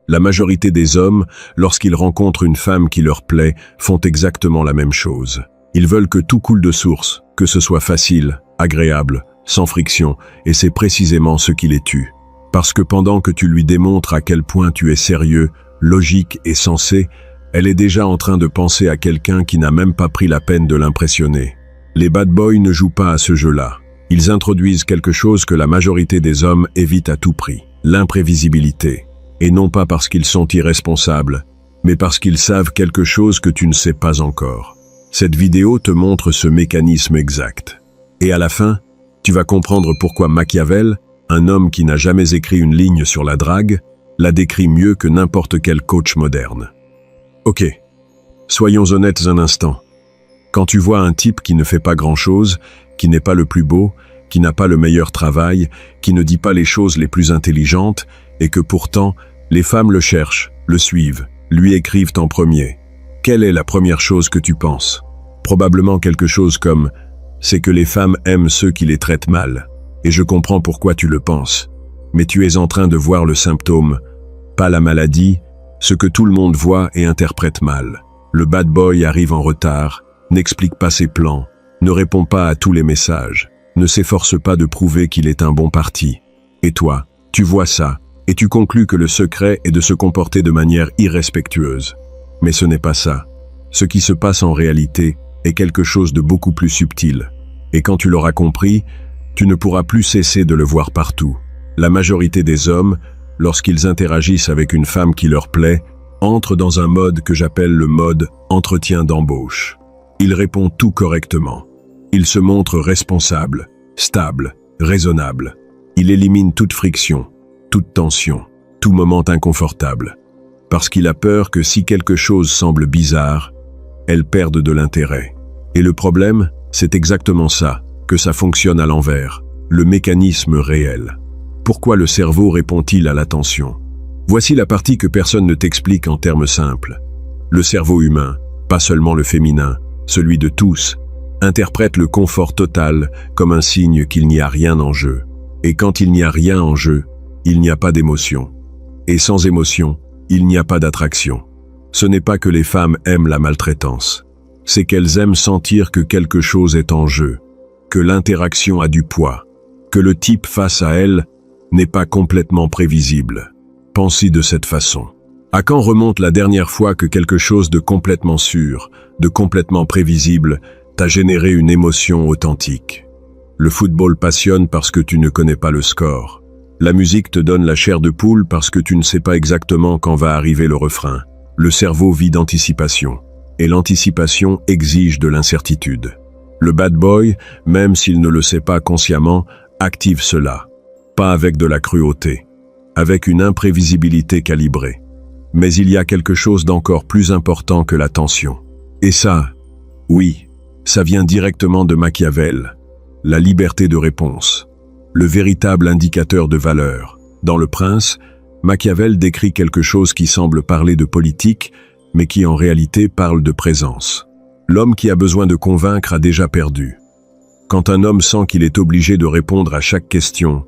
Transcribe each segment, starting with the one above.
La majorité des hommes, lorsqu'ils rencontrent une femme qui leur plaît, font exactement la même chose. Ils veulent que tout coule de source, que ce soit facile, agréable, sans friction, et c'est précisément ce qui les tue. Parce que pendant que tu lui démontres à quel point tu es sérieux, logique et sensé, elle est déjà en train de penser à quelqu'un qui n'a même pas pris la peine de l'impressionner. Les bad boys ne jouent pas à ce jeu-là. Ils introduisent quelque chose que la majorité des hommes évitent à tout prix, l'imprévisibilité. Et non pas parce qu'ils sont irresponsables, mais parce qu'ils savent quelque chose que tu ne sais pas encore. Cette vidéo te montre ce mécanisme exact. Et à la fin, tu vas comprendre pourquoi Machiavel, un homme qui n'a jamais écrit une ligne sur la drague, la décrit mieux que n'importe quel coach moderne. Ok, soyons honnêtes un instant. Quand tu vois un type qui ne fait pas grand-chose, qui n'est pas le plus beau, qui n'a pas le meilleur travail, qui ne dit pas les choses les plus intelligentes, et que pourtant, les femmes le cherchent, le suivent, lui écrivent en premier. Quelle est la première chose que tu penses? Probablement quelque chose comme « c'est que les femmes aiment ceux qui les traitent mal ». Et je comprends pourquoi tu le penses. Mais tu es en train de voir le symptôme, pas la maladie, ce que tout le monde voit et interprète mal. Le bad boy arrive en retard, n'explique pas ses plans, ne répond pas à tous les messages, ne s'efforce pas de prouver qu'il est un bon parti. Et toi, tu vois ça, et tu conclus que le secret est de se comporter de manière irrespectueuse. Mais ce n'est pas ça. Ce qui se passe en réalité est quelque chose de beaucoup plus subtil. Et quand tu l'auras compris, tu ne pourras plus cesser de le voir partout. La majorité des hommes, lorsqu'ils interagissent avec une femme qui leur plaît, entrent dans un mode que j'appelle le mode entretien d'embauche. Ils répondent tout correctement. Ils se montrent responsables, stables, raisonnables. Ils éliminent toute friction, toute tension, tout moment inconfortable. Parce qu'il a peur que si quelque chose semble bizarre, elle perde de l'intérêt. Et le problème, c'est exactement ça, que ça fonctionne à l'envers, le mécanisme réel. Pourquoi le cerveau répond-il à l'attention? Voici la partie que personne ne t'explique en termes simples. Le cerveau humain, pas seulement le féminin, celui de tous, interprète le confort total comme un signe qu'il n'y a rien en jeu. Et quand il n'y a rien en jeu, il n'y a pas d'émotion. Et sans émotion, il n'y a pas d'attraction. Ce n'est pas que les femmes aiment la maltraitance. C'est qu'elles aiment sentir que quelque chose est en jeu, que l'interaction a du poids, que le type face à elle n'est pas complètement prévisible. Pense-y de cette façon. À quand remonte la dernière fois que quelque chose de complètement sûr, de complètement prévisible, t'a généré une émotion authentique? Le football passionne parce que tu ne connais pas le score. La musique te donne la chair de poule parce que tu ne sais pas exactement quand va arriver le refrain. Le cerveau vit d'anticipation. Et l'anticipation exige de l'incertitude. Le bad boy, même s'il ne le sait pas consciemment, active cela. Pas avec de la cruauté, avec une imprévisibilité calibrée. Mais il y a quelque chose d'encore plus important que la tension. Et ça, oui, ça vient directement de Machiavel. La liberté de réponse. Le véritable indicateur de valeur. Dans Le Prince, Machiavel décrit quelque chose qui semble parler de politique, mais qui en réalité parle de présence. L'homme qui a besoin de convaincre a déjà perdu. Quand un homme sent qu'il est obligé de répondre à chaque question,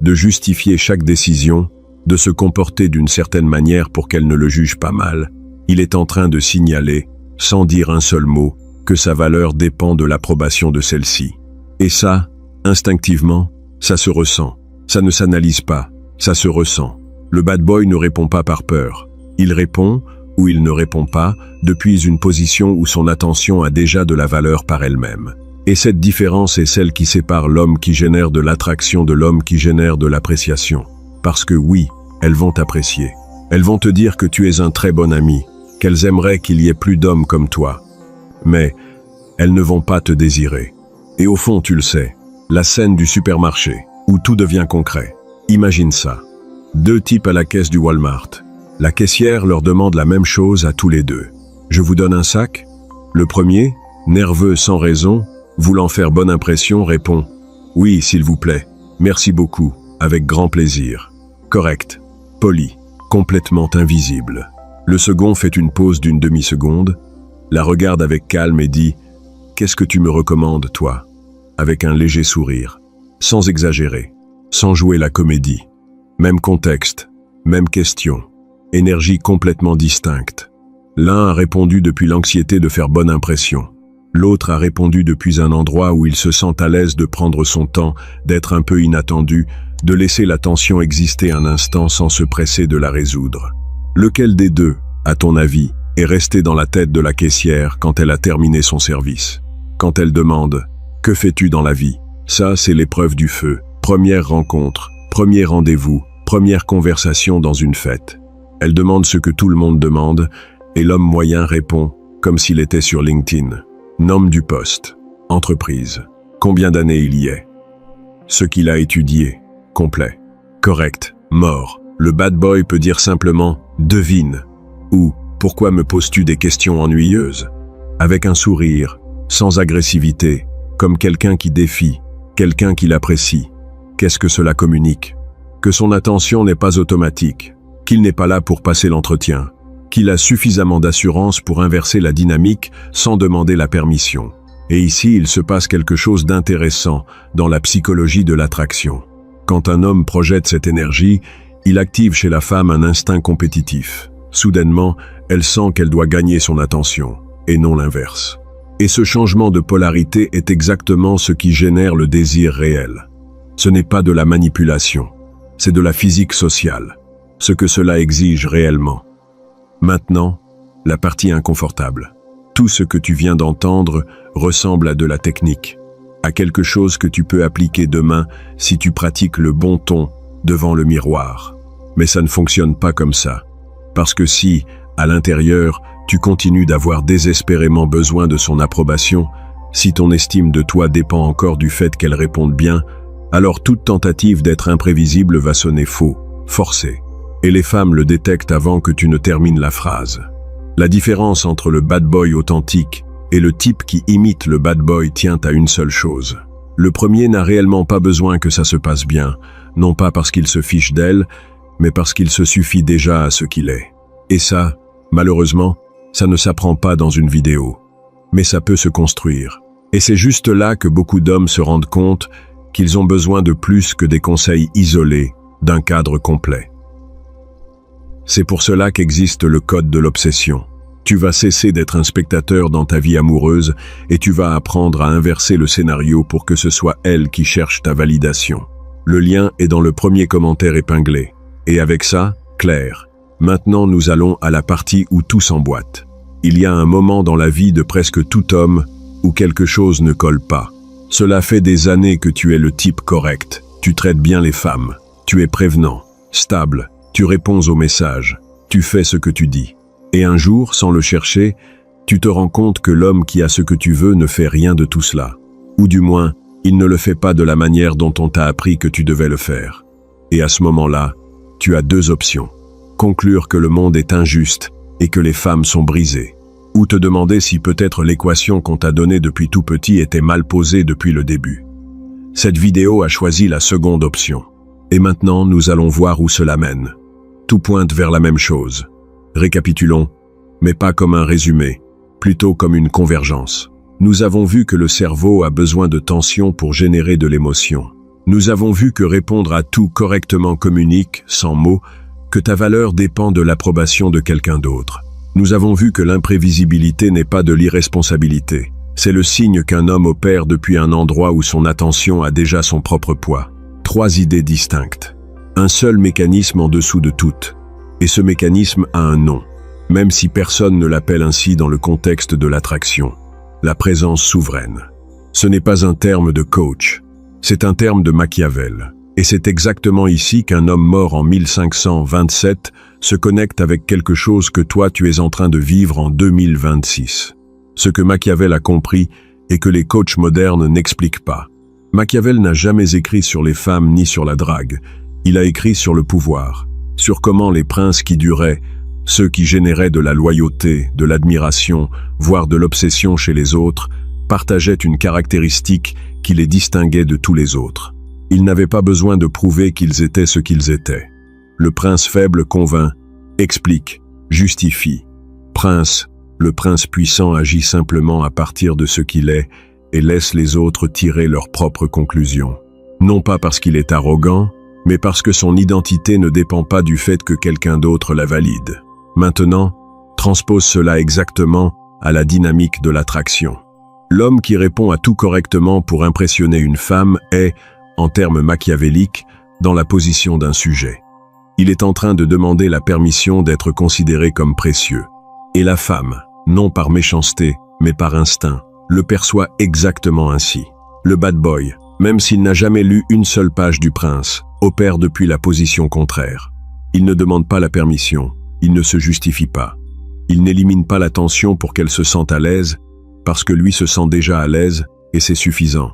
de justifier chaque décision, de se comporter d'une certaine manière pour qu'elle ne le juge pas mal, il est en train de signaler, sans dire un seul mot, que sa valeur dépend de l'approbation de celle-ci. Et ça, instinctivement, ça se ressent. Ça ne s'analyse pas, ça se ressent. Le bad boy ne répond pas par peur. Il répond, ou il ne répond pas, depuis une position où son attention a déjà de la valeur par elle-même. Et cette différence est celle qui sépare l'homme qui génère de l'attraction de l'homme qui génère de l'appréciation. Parce que oui, elles vont t'apprécier. Elles vont te dire que tu es un très bon ami, qu'elles aimeraient qu'il y ait plus d'hommes comme toi. Mais elles ne vont pas te désirer. Et au fond, tu le sais, la scène du supermarché, où tout devient concret. Imagine ça. 2 types à la caisse du Walmart. La caissière leur demande la même chose à tous les 2. Je vous donne un sac? Le premier, nerveux sans raison, voulant faire bonne impression, répond « Oui, s'il vous plaît, merci beaucoup, avec grand plaisir. » Correct, poli, complètement invisible. Le second fait une pause d'une demi-seconde, la regarde avec calme et dit « Qu'est-ce que tu me recommandes, toi ?» avec un léger sourire, sans exagérer, sans jouer la comédie. Même contexte, même question. énergie complètement distincte. L'un a répondu depuis l'anxiété de faire bonne impression. L'autre a répondu depuis un endroit où il se sent à l'aise de prendre son temps, d'être un peu inattendu, de laisser la tension exister un instant sans se presser de la résoudre. Lequel des deux, à ton avis, est resté dans la tête de la caissière quand elle a terminé son service? Quand elle demande « Que fais-tu dans la vie ?» Ça, c'est l'épreuve du feu. Première rencontre, premier rendez-vous, première conversation dans une fête. Elle demande ce que tout le monde demande, et l'homme moyen répond, comme s'il était sur LinkedIn. Nom du poste, entreprise, combien d'années il y est, ce qu'il a étudié, complet, correct, mort. Le bad boy peut dire simplement « devine » ou « pourquoi me poses-tu des questions ennuyeuses ?» avec un sourire, sans agressivité, comme quelqu'un qui défie, quelqu'un qui l'apprécie. Qu'est-ce que cela communique? Que son attention n'est pas automatique, qu'il n'est pas là pour passer l'entretien, qu'il a suffisamment d'assurance pour inverser la dynamique sans demander la permission. Et ici, il se passe quelque chose d'intéressant dans la psychologie de l'attraction. Quand un homme projette cette énergie, il active chez la femme un instinct compétitif. Soudainement, elle sent qu'elle doit gagner son attention, et non l'inverse. Et ce changement de polarité est exactement ce qui génère le désir réel. Ce n'est pas de la manipulation, c'est de la physique sociale, ce que cela exige réellement. Maintenant, la partie inconfortable. Tout ce que tu viens d'entendre ressemble à de la technique, à quelque chose que tu peux appliquer demain si tu pratiques le bon ton devant le miroir. Mais ça ne fonctionne pas comme ça. Parce que si, à l'intérieur, tu continues d'avoir désespérément besoin de son approbation, si ton estime de toi dépend encore du fait qu'elle réponde bien, alors toute tentative d'être imprévisible va sonner faux, forcé. Et les femmes le détectent avant que tu ne termines la phrase. La différence entre le bad boy authentique et le type qui imite le bad boy tient à une seule chose. Le premier n'a réellement pas besoin que ça se passe bien, non pas parce qu'il se fiche d'elle, mais parce qu'il se suffit déjà à ce qu'il est. Et ça, malheureusement, ça ne s'apprend pas dans une vidéo. Mais ça peut se construire. Et c'est juste là que beaucoup d'hommes se rendent compte qu'ils ont besoin de plus que des conseils isolés, d'un cadre complet. C'est pour cela qu'existe le code de l'obsession. Tu vas cesser d'être un spectateur dans ta vie amoureuse et tu vas apprendre à inverser le scénario pour que ce soit elle qui cherche ta validation. Le lien est dans le premier commentaire épinglé. Et avec ça, clair. Maintenant nous allons à la partie où tout s'emboîte. Il y a un moment dans la vie de presque tout homme où quelque chose ne colle pas. Cela fait des années que tu es le type correct. Tu traites bien les femmes. Tu es prévenant, stable. Tu réponds aux messages, tu fais ce que tu dis. Et un jour, sans le chercher, tu te rends compte que l'homme qui a ce que tu veux ne fait rien de tout cela. Ou du moins, il ne le fait pas de la manière dont on t'a appris que tu devais le faire. Et à ce moment-là, tu as deux options. Conclure que le monde est injuste et que les femmes sont brisées. Ou te demander si peut-être l'équation qu'on t'a donnée depuis tout petit était mal posée depuis le début. Cette vidéo a choisi la seconde option. Et maintenant, nous allons voir où cela mène. Tout pointe vers la même chose. Récapitulons, mais pas comme un résumé, plutôt comme une convergence. Nous avons vu que le cerveau a besoin de tension pour générer de l'émotion. Nous avons vu que répondre à tout correctement communique, sans mots, que ta valeur dépend de l'approbation de quelqu'un d'autre. Nous avons vu que l'imprévisibilité n'est pas de l'irresponsabilité. C'est le signe qu'un homme opère depuis un endroit où son attention a déjà son propre poids. 3 idées distinctes. Un seul mécanisme en dessous de toutes. Et ce mécanisme a un nom, même si personne ne l'appelle ainsi dans le contexte de l'attraction. La présence souveraine. Ce n'est pas un terme de coach, c'est un terme de Machiavel. Et c'est exactement ici qu'un homme mort en 1527 se connecte avec quelque chose que toi tu es en train de vivre en 2026. Ce que Machiavel a compris et que les coachs modernes n'expliquent pas. Machiavel n'a jamais écrit sur les femmes ni sur la drague. Il a écrit sur le pouvoir, sur comment les princes qui duraient, ceux qui généraient de la loyauté, de l'admiration, voire de l'obsession chez les autres, partageaient une caractéristique qui les distinguait de tous les autres. Ils n'avaient pas besoin de prouver qu'ils étaient ce qu'ils étaient. Le prince faible convainc, explique, justifie. Le prince puissant agit simplement à partir de ce qu'il est et laisse les autres tirer leurs propres conclusions. Non pas parce qu'il est arrogant, mais parce que son identité ne dépend pas du fait que quelqu'un d'autre la valide. Maintenant, transpose cela exactement à la dynamique de l'attraction. L'homme qui répond à tout correctement pour impressionner une femme est, en termes machiavéliques, dans la position d'un sujet. Il est en train de demander la permission d'être considéré comme précieux. Et la femme, non par méchanceté, mais par instinct, le perçoit exactement ainsi. Le bad boy, même s'il n'a jamais lu une seule page du Prince, opère depuis la position contraire. Il ne demande pas la permission, il ne se justifie pas. Il n'élimine pas la tension pour qu'elle se sente à l'aise, parce que lui se sent déjà à l'aise, et c'est suffisant.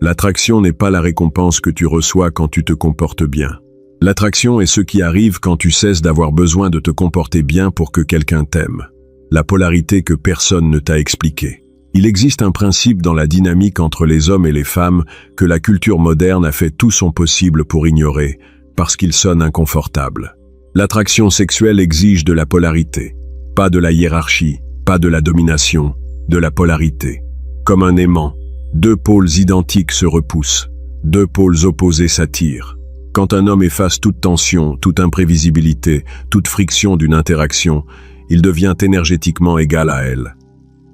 L'attraction n'est pas la récompense que tu reçois quand tu te comportes bien. L'attraction est ce qui arrive quand tu cesses d'avoir besoin de te comporter bien pour que quelqu'un t'aime. La polarité que personne ne t'a expliquée. Il existe un principe dans la dynamique entre les hommes et les femmes que la culture moderne a fait tout son possible pour ignorer, parce qu'il sonne inconfortable. L'attraction sexuelle exige de la polarité, pas de la hiérarchie, pas de la domination, de la polarité. Comme un aimant, deux pôles identiques se repoussent, deux pôles opposés s'attirent. Quand un homme efface toute tension, toute imprévisibilité, toute friction d'une interaction, il devient énergétiquement égal à elle.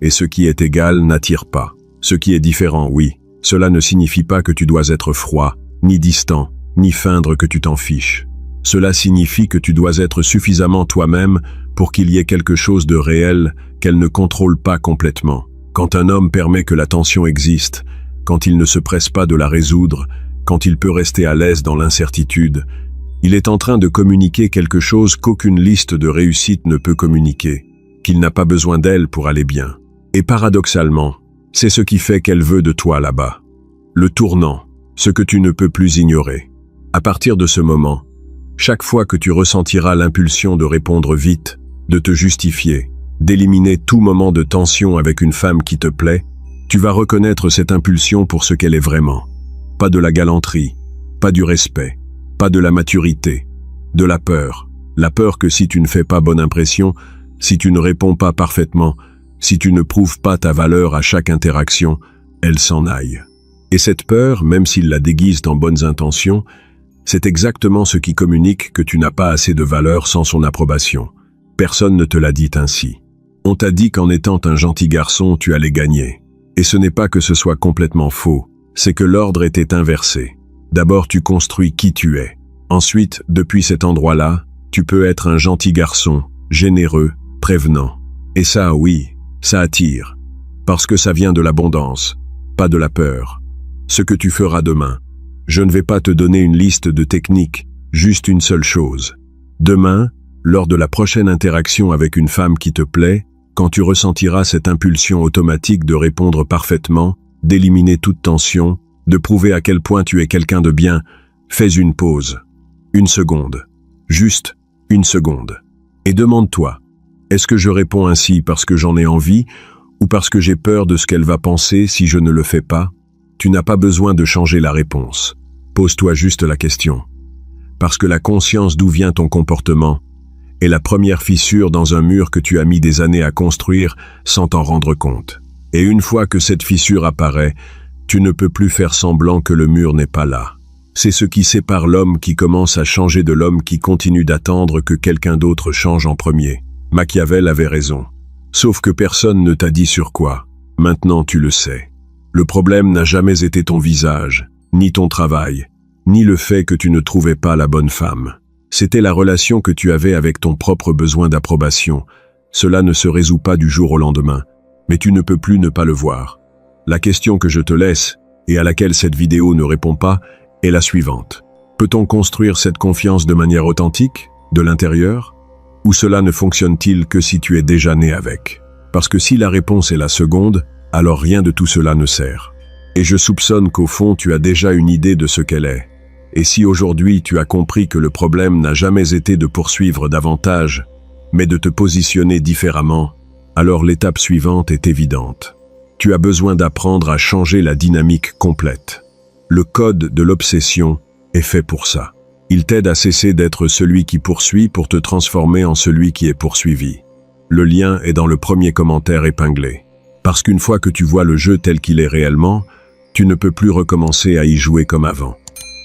Et ce qui est égal n'attire pas. Ce qui est différent, oui, cela ne signifie pas que tu dois être froid, ni distant, ni feindre que tu t'en fiches. Cela signifie que tu dois être suffisamment toi-même pour qu'il y ait quelque chose de réel qu'elle ne contrôle pas complètement. Quand un homme permet que la tension existe, quand il ne se presse pas de la résoudre, quand il peut rester à l'aise dans l'incertitude, il est en train de communiquer quelque chose qu'aucune liste de réussite ne peut communiquer, qu'il n'a pas besoin d'elle pour aller bien. Et paradoxalement, c'est ce qui fait qu'elle veut de toi là-bas. Le tournant, ce que tu ne peux plus ignorer. À partir de ce moment, chaque fois que tu ressentiras l'impulsion de répondre vite, de te justifier, d'éliminer tout moment de tension avec une femme qui te plaît, tu vas reconnaître cette impulsion pour ce qu'elle est vraiment. Pas de la galanterie, pas du respect, pas de la maturité, de la peur. La peur que si tu ne fais pas bonne impression, si tu ne réponds pas parfaitement, si tu ne prouves pas ta valeur à chaque interaction, elle s'en aille. Et cette peur, même s'il la déguise dans bonnes intentions, c'est exactement ce qui communique que tu n'as pas assez de valeur sans son approbation. Personne ne te l'a dit ainsi. On t'a dit qu'en étant un gentil garçon, tu allais gagner. Et ce n'est pas que ce soit complètement faux, c'est que l'ordre était inversé. D'abord tu construis qui tu es. Ensuite, depuis cet endroit-là, tu peux être un gentil garçon, généreux, prévenant. Et ça, oui, ça attire. Parce que ça vient de l'abondance, pas de la peur. Ce que tu feras demain. Je ne vais pas te donner une liste de techniques, juste une seule chose. Demain, lors de la prochaine interaction avec une femme qui te plaît, quand tu ressentiras cette impulsion automatique de répondre parfaitement, d'éliminer toute tension, de prouver à quel point tu es quelqu'un de bien, fais une pause. Une seconde. Juste une seconde. Et demande-toi, est-ce que je réponds ainsi parce que j'en ai envie ou parce que j'ai peur de ce qu'elle va penser si je ne le fais pas? Tu n'as pas besoin de changer la réponse. Pose-toi juste la question. Parce que la conscience d'où vient ton comportement est la première fissure dans un mur que tu as mis des années à construire sans t'en rendre compte. Et une fois que cette fissure apparaît, tu ne peux plus faire semblant que le mur n'est pas là. C'est ce qui sépare l'homme qui commence à changer de l'homme qui continue d'attendre que quelqu'un d'autre change en premier. Machiavel avait raison. Sauf que personne ne t'a dit sur quoi. Maintenant tu le sais. Le problème n'a jamais été ton visage, ni ton travail, ni le fait que tu ne trouvais pas la bonne femme. C'était la relation que tu avais avec ton propre besoin d'approbation. Cela ne se résout pas du jour au lendemain, mais tu ne peux plus ne pas le voir. La question que je te laisse, et à laquelle cette vidéo ne répond pas, est la suivante. Peut-on construire cette confiance de manière authentique, de l'intérieur? Ou cela ne fonctionne-t-il que si tu es déjà né avec? Parce que si la réponse est la seconde, alors rien de tout cela ne sert. Et je soupçonne qu'au fond tu as déjà une idée de ce qu'elle est. Et si aujourd'hui tu as compris que le problème n'a jamais été de poursuivre davantage, mais de te positionner différemment, alors l'étape suivante est évidente. Tu as besoin d'apprendre à changer la dynamique complète. Le code de l'obsession est fait pour ça. Il t'aide à cesser d'être celui qui poursuit pour te transformer en celui qui est poursuivi. Le lien est dans le premier commentaire épinglé. Parce qu'une fois que tu vois le jeu tel qu'il est réellement, tu ne peux plus recommencer à y jouer comme avant.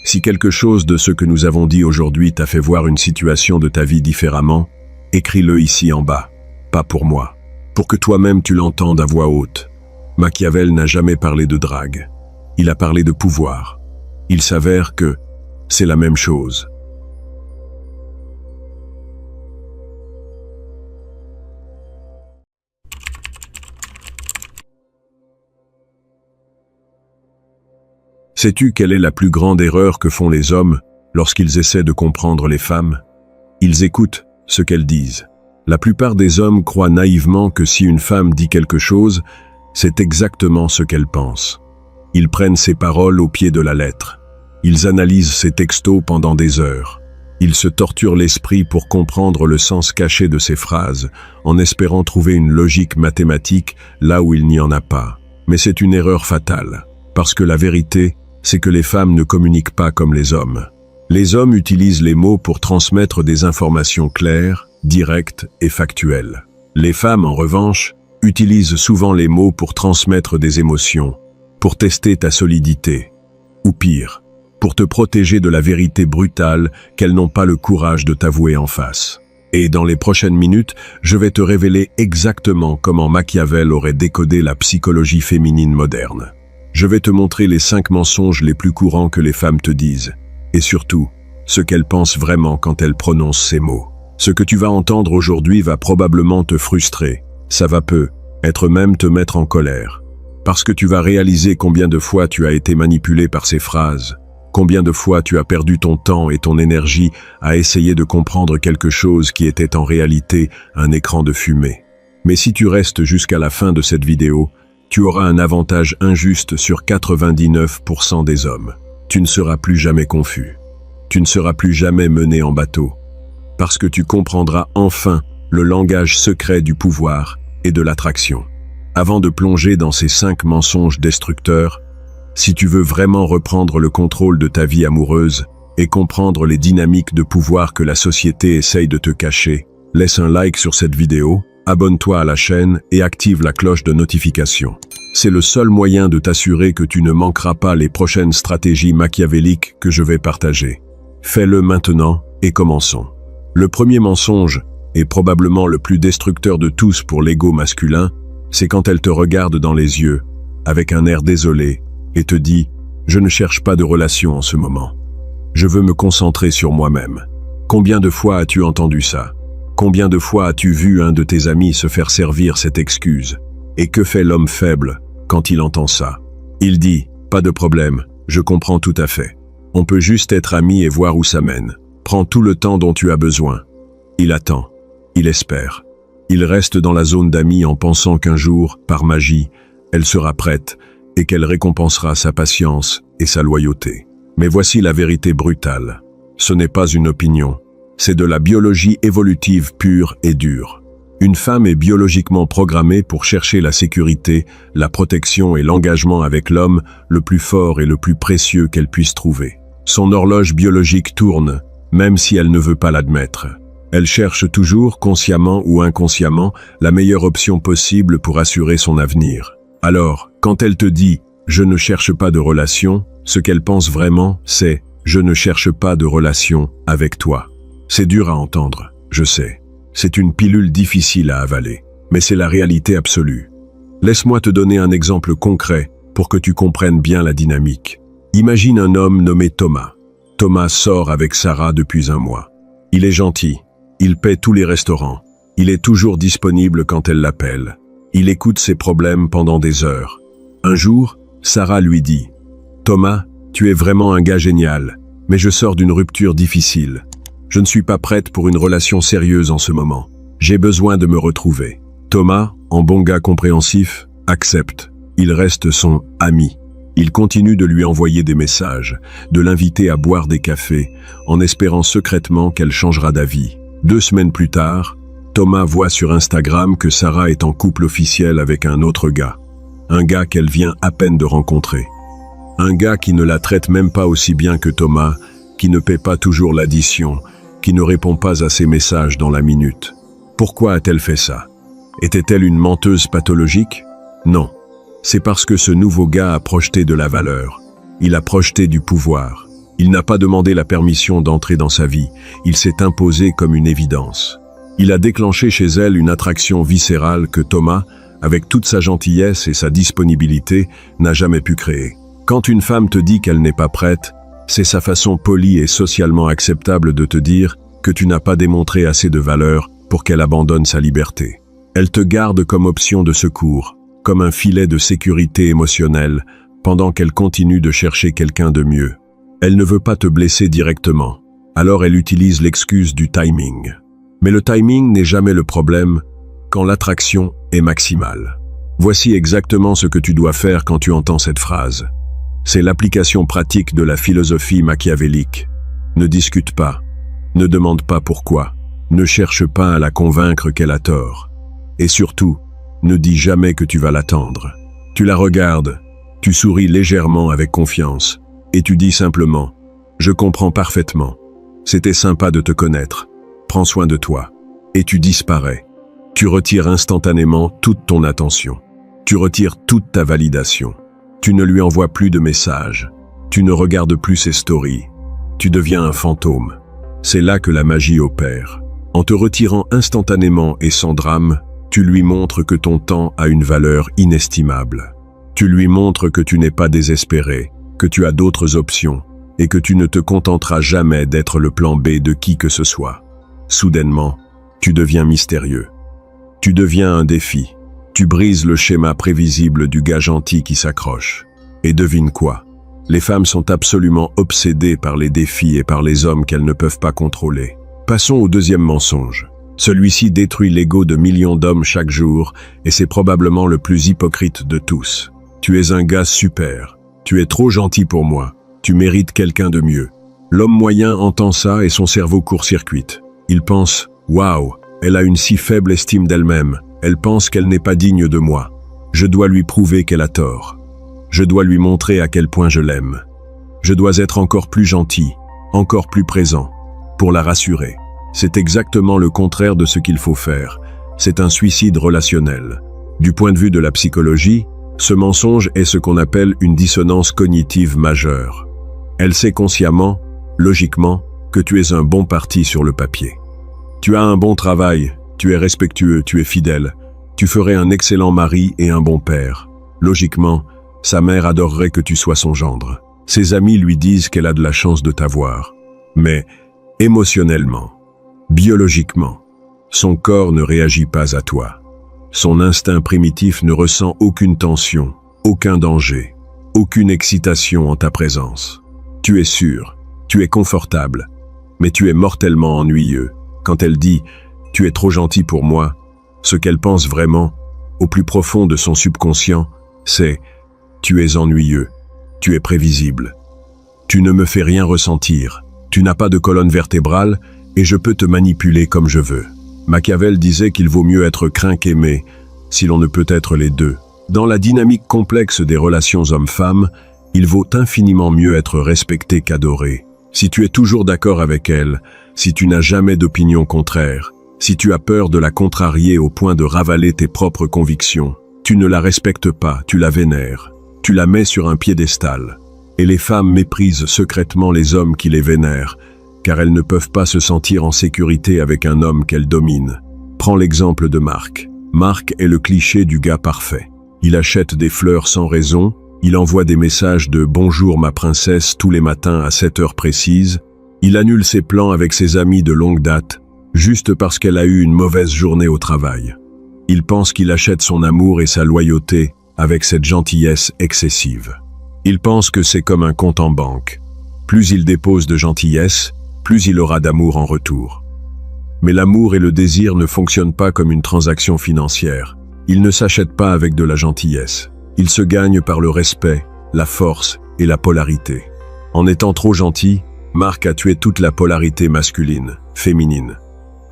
Si quelque chose de ce que nous avons dit aujourd'hui t'a fait voir une situation de ta vie différemment, écris-le ici en bas, pas pour moi, pour que toi-même tu l'entendes à voix haute. Machiavel n'a jamais parlé de drague, il a parlé de pouvoir. Il s'avère que c'est la même chose. Sais-tu quelle est la plus grande erreur que font les hommes lorsqu'ils essaient de comprendre les femmes? Ils écoutent ce qu'elles disent. La plupart des hommes croient naïvement que si une femme dit quelque chose, c'est exactement ce qu'elle pense. Ils prennent ses paroles au pied de la lettre. Ils analysent ses textos pendant des heures. Ils se torturent l'esprit pour comprendre le sens caché de ses phrases, en espérant trouver une logique mathématique là où il n'y en a pas. Mais c'est une erreur fatale, parce que la vérité, c'est que les femmes ne communiquent pas comme les hommes. Les hommes utilisent les mots pour transmettre des informations claires, directes et factuelles. Les femmes, en revanche, utilisent souvent les mots pour transmettre des émotions, pour tester ta solidité, ou pire, pour te protéger de la vérité brutale qu'elles n'ont pas le courage de t'avouer en face. Et dans les prochaines minutes, je vais te révéler exactement comment Machiavel aurait décodé la psychologie féminine moderne. Je vais te montrer les 5 mensonges les plus courants que les femmes te disent, et surtout, ce qu'elles pensent vraiment quand elles prononcent ces mots. Ce que tu vas entendre aujourd'hui va probablement te frustrer, ça va être même te mettre en colère, parce que tu vas réaliser combien de fois tu as été manipulé par ces phrases, combien de fois tu as perdu ton temps et ton énergie à essayer de comprendre quelque chose qui était en réalité un écran de fumée. Mais si tu restes jusqu'à la fin de cette vidéo, tu auras un avantage injuste sur 99% des hommes. Tu ne seras plus jamais confus. Tu ne seras plus jamais mené en bateau. Parce que tu comprendras enfin le langage secret du pouvoir et de l'attraction. Avant de plonger dans ces 5 mensonges destructeurs, si tu veux vraiment reprendre le contrôle de ta vie amoureuse et comprendre les dynamiques de pouvoir que la société essaye de te cacher, laisse un like sur cette vidéo, abonne-toi à la chaîne et active la cloche de notification. C'est le seul moyen de t'assurer que tu ne manqueras pas les prochaines stratégies machiavéliques que je vais partager. Fais-le maintenant et commençons. Le premier mensonge, et probablement le plus destructeur de tous pour l'ego masculin, c'est quand elle te regarde dans les yeux, avec un air désolé, et te dit « Je ne cherche pas de relation en ce moment. Je veux me concentrer sur moi-même. » Combien de fois as-tu entendu ça? Combien de fois as-tu vu un de tes amis se faire servir cette excuse? Et que fait l'homme faible quand il entend ça? Il dit « Pas de problème, je comprends tout à fait. On peut juste être amis et voir où ça mène. Prends tout le temps dont tu as besoin. » Il attend, il espère. Il reste dans la zone d'amis en pensant qu'un jour, par magie, elle sera prête et qu'elle récompensera sa patience et sa loyauté. Mais voici la vérité brutale. Ce n'est pas une opinion. C'est de la biologie évolutive pure et dure. Une femme est biologiquement programmée pour chercher la sécurité, la protection et l'engagement avec l'homme le plus fort et le plus précieux qu'elle puisse trouver. Son horloge biologique tourne, même si elle ne veut pas l'admettre. Elle cherche toujours, consciemment ou inconsciemment, la meilleure option possible pour assurer son avenir. Alors, quand elle te dit « Je ne cherche pas de relation », ce qu'elle pense vraiment, c'est « Je ne cherche pas de relation avec toi ». C'est dur à entendre, je sais. C'est une pilule difficile à avaler, mais c'est la réalité absolue. Laisse-moi te donner un exemple concret pour que tu comprennes bien la dynamique. Imagine un homme nommé Thomas. Thomas sort avec Sarah depuis un mois. Il est gentil, il paie tous les restaurants, il est toujours disponible quand elle l'appelle. Il écoute ses problèmes pendant des heures. Un jour, Sarah lui dit « Thomas, tu es vraiment un gars génial, mais je sors d'une rupture difficile. Je ne suis pas prête pour une relation sérieuse en ce moment. J'ai besoin de me retrouver. » Thomas, en bon gars compréhensif, accepte. Il reste son ami. Il continue de lui envoyer des messages, de l'inviter à boire des cafés, en espérant secrètement qu'elle changera d'avis. 2 semaines plus tard, Thomas voit sur Instagram que Sarah est en couple officiel avec un autre gars. Un gars qu'elle vient à peine de rencontrer. Un gars qui ne la traite même pas aussi bien que Thomas, qui ne paie pas toujours l'addition, qui ne répond pas à ses messages dans la minute. Pourquoi a-t-elle fait ça? Était-elle une menteuse pathologique? Non. C'est parce que ce nouveau gars a projeté de la valeur. Il a projeté du pouvoir. Il n'a pas demandé la permission d'entrer dans sa vie, il s'est imposé comme une évidence. Il a déclenché chez elle une attraction viscérale que Thomas, avec toute sa gentillesse et sa disponibilité, n'a jamais pu créer. Quand une femme te dit qu'elle n'est pas prête, c'est sa façon polie et socialement acceptable de te dire que tu n'as pas démontré assez de valeur pour qu'elle abandonne sa liberté. Elle te garde comme option de secours, comme un filet de sécurité émotionnelle, pendant qu'elle continue de chercher quelqu'un de mieux. Elle ne veut pas te blesser directement, alors elle utilise l'excuse du timing. Mais le timing n'est jamais le problème quand l'attraction est maximale. Voici exactement ce que tu dois faire quand tu entends cette phrase. C'est l'application pratique de la philosophie machiavélique. Ne discute pas, ne demande pas pourquoi, ne cherche pas à la convaincre qu'elle a tort. Et surtout, ne dis jamais que tu vas l'attendre. Tu la regardes, tu souris légèrement avec confiance, et tu dis simplement « Je comprends parfaitement. C'était sympa de te connaître. Prends soin de toi. » Et tu disparais. Tu retires instantanément toute ton attention. Tu retires toute ta validation. Tu ne lui envoies plus de messages. Tu ne regardes plus ses stories. Tu deviens un fantôme. C'est là que la magie opère. En te retirant instantanément et sans drame, tu lui montres que ton temps a une valeur inestimable. Tu lui montres que tu n'es pas désespéré, que tu as d'autres options, et que tu ne te contenteras jamais d'être le plan B de qui que ce soit. Soudainement, tu deviens mystérieux. Tu deviens un défi. Tu brises le schéma prévisible du gars gentil qui s'accroche. Et devine quoi? Les femmes sont absolument obsédées par les défis et par les hommes qu'elles ne peuvent pas contrôler. Passons au deuxième mensonge. Celui-ci détruit l'ego de millions d'hommes chaque jour, et c'est probablement le plus hypocrite de tous. Tu es un gars super. Tu es trop gentil pour moi. Tu mérites quelqu'un de mieux. L'homme moyen entend ça et son cerveau court-circuite. Il pense « Waouh, elle a une si faible estime d'elle-même. Elle pense qu'elle n'est pas digne de moi. Je dois lui prouver qu'elle a tort. Je dois lui montrer à quel point je l'aime. Je dois être encore plus gentil, encore plus présent, pour la rassurer. » C'est exactement le contraire de ce qu'il faut faire. C'est un suicide relationnel. Du point de vue de la psychologie, ce mensonge est ce qu'on appelle une dissonance cognitive majeure. Elle sait consciemment, logiquement, que tu es un bon parti sur le papier. Tu as un bon travail, tu es respectueux, tu es fidèle. Tu ferais un excellent mari et un bon père. Logiquement, sa mère adorerait que tu sois son gendre. Ses amis lui disent qu'elle a de la chance de t'avoir. Mais, émotionnellement, biologiquement, son corps ne réagit pas à toi. Son instinct primitif ne ressent aucune tension, aucun danger, aucune excitation en ta présence. Tu es sûr, tu es confortable, mais tu es mortellement ennuyeux. Quand elle dit « tu es trop gentil pour moi », ce qu'elle pense vraiment, au plus profond de son subconscient, c'est « tu es ennuyeux, tu es prévisible, tu ne me fais rien ressentir, tu n'as pas de colonne vertébrale, et je peux te manipuler comme je veux. » Machiavel disait qu'il vaut mieux être craint qu'aimé, si l'on ne peut être les deux. Dans la dynamique complexe des relations hommes-femmes, il vaut infiniment mieux être respecté qu'adoré. Si tu es toujours d'accord avec elle, si tu n'as jamais d'opinion contraire, si tu as peur de la contrarier au point de ravaler tes propres convictions, tu ne la respectes pas, tu la vénères, tu la mets sur un piédestal. Et les femmes méprisent secrètement les hommes qui les vénèrent, car elles ne peuvent pas se sentir en sécurité avec un homme qu'elles dominent. Prends l'exemple de Marc. Marc est le cliché du gars parfait. Il achète des fleurs sans raison, il envoie des messages de « Bonjour ma princesse » tous les matins à 7 heures précises, il annule ses plans avec ses amis de longue date, juste parce qu'elle a eu une mauvaise journée au travail. Il pense qu'il achète son amour et sa loyauté avec cette gentillesse excessive. Il pense que c'est comme un compte en banque. Plus il dépose de gentillesse, plus il aura d'amour en retour. Mais l'amour et le désir ne fonctionnent pas comme une transaction financière. Ils ne s'achètent pas avec de la gentillesse. Ils se gagnent par le respect, la force et la polarité. En étant trop gentil, Marc a tué toute la polarité masculine, féminine.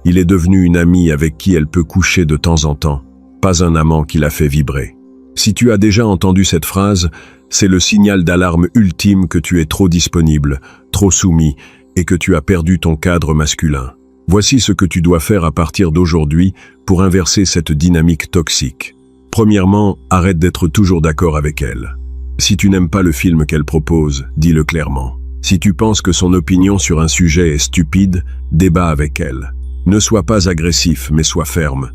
Il est devenu une amie avec qui elle peut coucher de temps en temps, pas un amant qui la fait vibrer. Si tu as déjà entendu cette phrase, c'est le signal d'alarme ultime que tu es trop disponible, trop soumis, et que tu as perdu ton cadre masculin. Voici ce que tu dois faire à partir d'aujourd'hui pour inverser cette dynamique toxique. Premièrement, arrête d'être toujours d'accord avec elle. Si tu n'aimes pas le film qu'elle propose, dis-le clairement. Si tu penses que son opinion sur un sujet est stupide, débat avec elle. Ne sois pas agressif, mais sois ferme.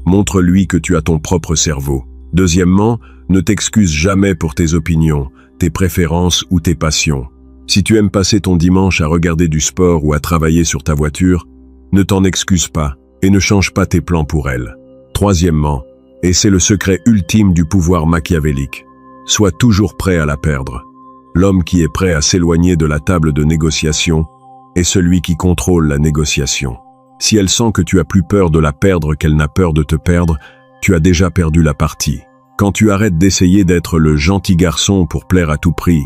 Montre-lui que tu as ton propre cerveau. Deuxièmement, ne t'excuse jamais pour tes opinions, tes préférences ou tes passions. Si tu aimes passer ton dimanche à regarder du sport ou à travailler sur ta voiture, ne t'en excuse pas et ne change pas tes plans pour elle. Troisièmement, et c'est le secret ultime du pouvoir machiavélique, sois toujours prêt à la perdre. L'homme qui est prêt à s'éloigner de la table de négociation est celui qui contrôle la négociation. Si elle sent que tu as plus peur de la perdre qu'elle n'a peur de te perdre, tu as déjà perdu la partie. Quand tu arrêtes d'essayer d'être le gentil garçon pour plaire à tout prix,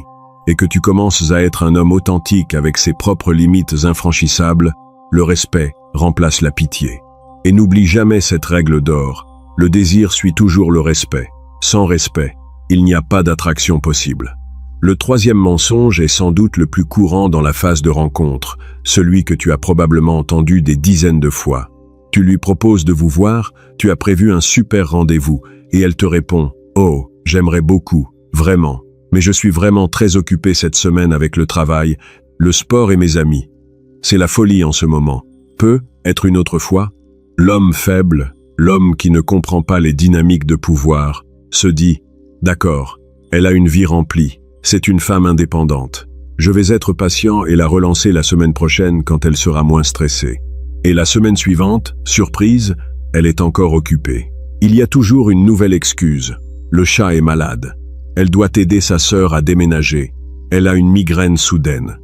et que tu commences à être un homme authentique avec ses propres limites infranchissables, le respect remplace la pitié. Et n'oublie jamais cette règle d'or, le désir suit toujours le respect. Sans respect, il n'y a pas d'attraction possible. Le troisième mensonge est sans doute le plus courant dans la phase de rencontre, celui que tu as probablement entendu des dizaines de fois. Tu lui proposes de vous voir, tu as prévu un super rendez-vous, et elle te répond « Oh, j'aimerais beaucoup, vraiment, mais je suis vraiment très occupé cette semaine avec le travail, le sport et mes amis. » C'est la folie en ce moment. Peut être une autre fois. L'homme faible, l'homme qui ne comprend pas les dynamiques de pouvoir, se dit « D'accord, elle a une vie remplie, c'est une femme indépendante. Je vais être patient et la relancer la semaine prochaine quand elle sera moins stressée. » Et la semaine suivante, surprise, elle est encore occupée. Il y a toujours une nouvelle excuse. Le chat est malade. Elle doit aider sa sœur à déménager. Elle a une migraine soudaine.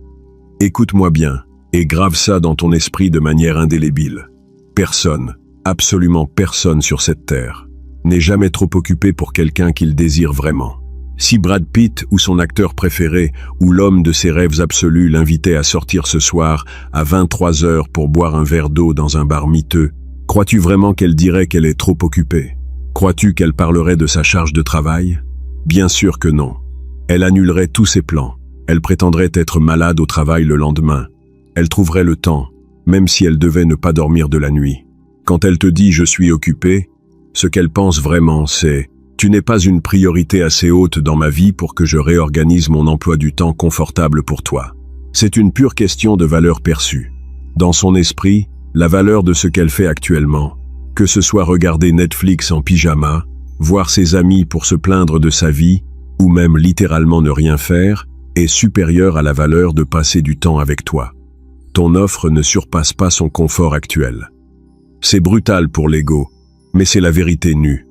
Écoute-moi bien, et grave ça dans ton esprit de manière indélébile. Personne, absolument personne sur cette terre, n'est jamais trop occupé pour quelqu'un qu'il désire vraiment. Si Brad Pitt ou son acteur préféré ou l'homme de ses rêves absolus l'invitait à sortir ce soir à 23h pour boire un verre d'eau dans un bar miteux, crois-tu vraiment qu'elle dirait qu'elle est trop occupée? Crois-tu qu'elle parlerait de sa charge de travail? Bien sûr que non. Elle annulerait tous ses plans. Elle prétendrait être malade au travail le lendemain. Elle trouverait le temps, même si elle devait ne pas dormir de la nuit. Quand elle te dit « je suis occupée », ce qu'elle pense vraiment c'est « tu n'es pas une priorité assez haute dans ma vie pour que je réorganise mon emploi du temps confortable pour toi ». C'est une pure question de valeur perçue. Dans son esprit, la valeur de ce qu'elle fait actuellement, que ce soit regarder Netflix en pyjama, voir ses amis pour se plaindre de sa vie, ou même littéralement ne rien faire, est supérieure à la valeur de passer du temps avec toi. Ton offre ne surpasse pas son confort actuel. C'est brutal pour l'ego, mais c'est la vérité nue.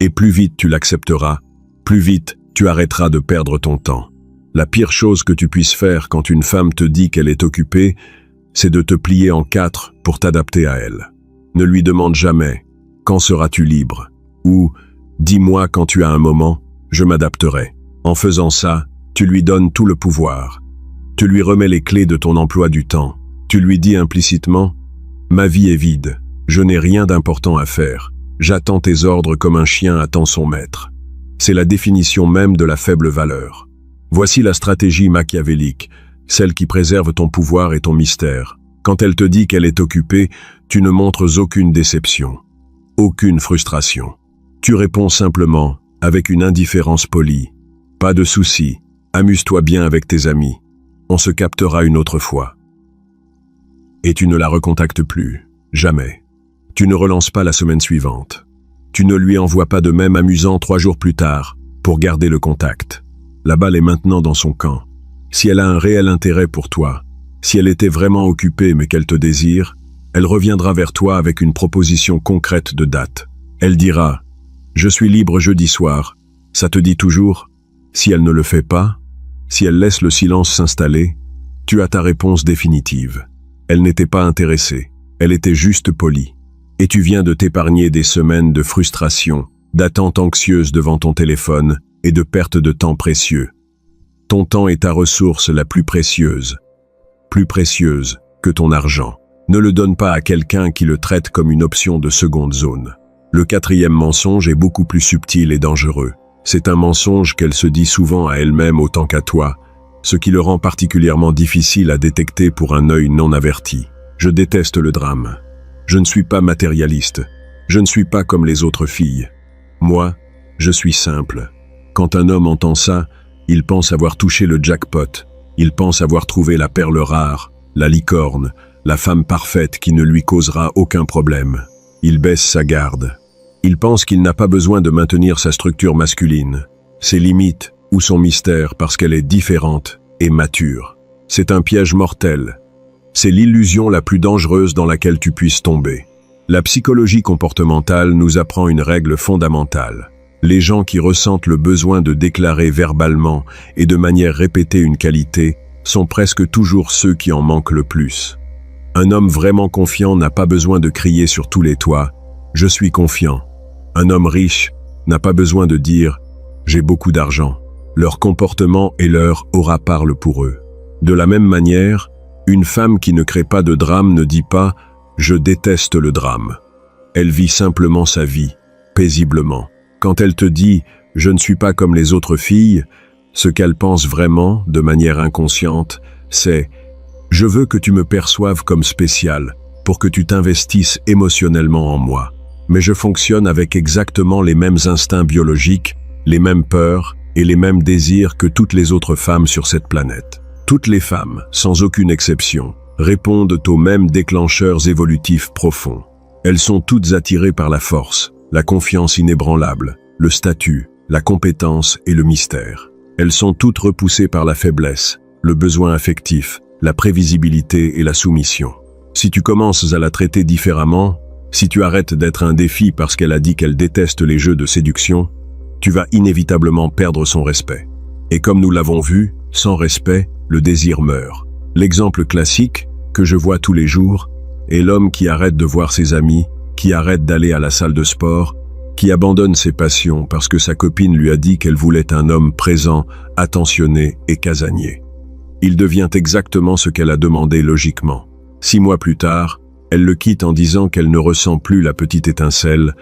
Et plus vite tu l'accepteras, plus vite tu arrêteras de perdre ton temps. La pire chose que tu puisses faire quand une femme te dit qu'elle est occupée, c'est de te plier en quatre pour t'adapter à elle. Ne lui demande jamais « Quand seras-tu libre ?» ou « Dis-moi quand tu as un moment, je m'adapterai ». En faisant ça, tu lui donnes tout le pouvoir. Tu lui remets les clés de ton emploi du temps. Tu lui dis implicitement « Ma vie est vide, je n'ai rien d'important à faire. J'attends tes ordres comme un chien attend son maître. » C'est la définition même de la faible valeur. Voici la stratégie machiavélique, celle qui préserve ton pouvoir et ton mystère. Quand elle te dit qu'elle est occupée, tu ne montres aucune déception, aucune frustration. Tu réponds simplement, avec une indifférence polie. « Pas de souci, amuse-toi bien avec tes amis. On se captera une autre fois. » Et tu ne la recontactes plus, jamais. Tu ne relances pas la semaine suivante. Tu ne lui envoies pas de mème amusant 3 jours plus tard, pour garder le contact. La balle est maintenant dans son camp. Si elle a un réel intérêt pour toi, si elle était vraiment occupée mais qu'elle te désire, elle reviendra vers toi avec une proposition concrète de date. Elle dira « Je suis libre jeudi soir. Ça te dit toujours ?» Si elle ne le fait pas, si elle laisse le silence s'installer, tu as ta réponse définitive. Elle n'était pas intéressée, elle était juste polie. Et tu viens de t'épargner des semaines de frustration, d'attente anxieuse devant ton téléphone et de perte de temps précieux. Ton temps est ta ressource la plus précieuse que ton argent. Ne le donne pas à quelqu'un qui le traite comme une option de seconde zone. Le 4e mensonge est beaucoup plus subtil et dangereux. C'est un mensonge qu'elle se dit souvent à elle-même autant qu'à toi, ce qui le rend particulièrement difficile à détecter pour un œil non averti. Je déteste le drame. Je ne suis pas matérialiste. Je ne suis pas comme les autres filles. Moi, je suis simple. Quand un homme entend ça, il pense avoir touché le jackpot. Il pense avoir trouvé la perle rare, la licorne, la femme parfaite qui ne lui causera aucun problème. Il baisse sa garde. Il pense qu'il n'a pas besoin de maintenir sa structure masculine, ses limites ou son mystère parce qu'elle est différente et mature. C'est un piège mortel. C'est l'illusion la plus dangereuse dans laquelle tu puisses tomber. La psychologie comportementale nous apprend une règle fondamentale. Les gens qui ressentent le besoin de déclarer verbalement et de manière répétée une qualité sont presque toujours ceux qui en manquent le plus. Un homme vraiment confiant n'a pas besoin de crier sur tous les toits « Je suis confiant ». Un homme riche n'a pas besoin de dire « J'ai beaucoup d'argent ». Leur comportement et leur aura parle pour eux. De la même manière, une femme qui ne crée pas de drame ne dit pas « Je déteste le drame ». Elle vit simplement sa vie, paisiblement. Quand elle te dit « Je ne suis pas comme les autres filles », ce qu'elle pense vraiment, de manière inconsciente, c'est « Je veux que tu me perçoives comme spécial, pour que tu t'investisses émotionnellement en moi. Mais je fonctionne avec exactement les mêmes instincts biologiques, les mêmes peurs et les mêmes désirs que toutes les autres femmes sur cette planète. » Toutes les femmes, sans aucune exception, répondent aux mêmes déclencheurs évolutifs profonds. Elles sont toutes attirées par la force, la confiance inébranlable, le statut, la compétence et le mystère. Elles sont toutes repoussées par la faiblesse, le besoin affectif, la prévisibilité et la soumission. Si tu commences à la traiter différemment, si tu arrêtes d'être un défi parce qu'elle a dit qu'elle déteste les jeux de séduction, tu vas inévitablement perdre son respect. Et comme nous l'avons vu, sans respect, le désir meurt. L'exemple classique, que je vois tous les jours, est l'homme qui arrête de voir ses amis, qui arrête d'aller à la salle de sport, qui abandonne ses passions parce que sa copine lui a dit qu'elle voulait un homme présent, attentionné et casanier. Il devient exactement ce qu'elle a demandé logiquement. 6 mois plus tard, elle le quitte en disant qu'elle ne ressent plus la petite étincelle,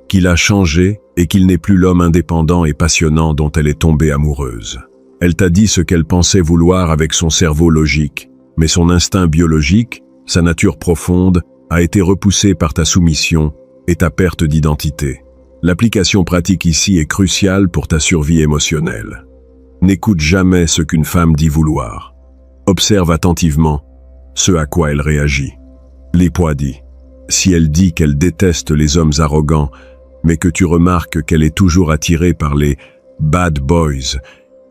qu'il a changé et qu'il n'est plus l'homme indépendant et passionnant dont elle est tombée amoureuse. Elle t'a dit ce qu'elle pensait vouloir avec son cerveau logique, mais son instinct biologique, sa nature profonde, a été repoussé par ta soumission et ta perte d'identité. L'application pratique ici est cruciale pour ta survie émotionnelle. N'écoute jamais ce qu'une femme dit vouloir. Observe attentivement ce à quoi elle réagit. Lépois dit, si elle dit qu'elle déteste les hommes arrogants, mais que tu remarques qu'elle est toujours attirée par les « bad boys »,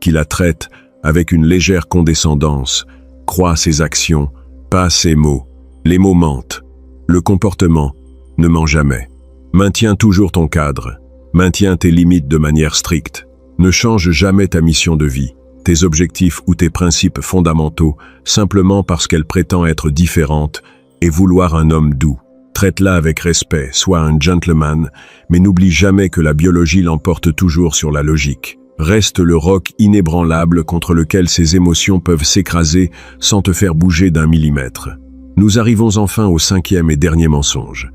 qui la traitent avec une légère condescendance, crois ses actions, pas ses mots. Les mots mentent. Le comportement ne ment jamais. Maintiens toujours ton cadre. Maintiens tes limites de manière stricte. Ne change jamais ta mission de vie, tes objectifs ou tes principes fondamentaux, simplement parce qu'elle prétend être différente et vouloir un homme doux. Traite-la avec respect, sois un gentleman, mais n'oublie jamais que la biologie l'emporte toujours sur la logique. Reste le roc inébranlable contre lequel ses émotions peuvent s'écraser sans te faire bouger d'un millimètre. Nous arrivons enfin au 5e et dernier mensonge.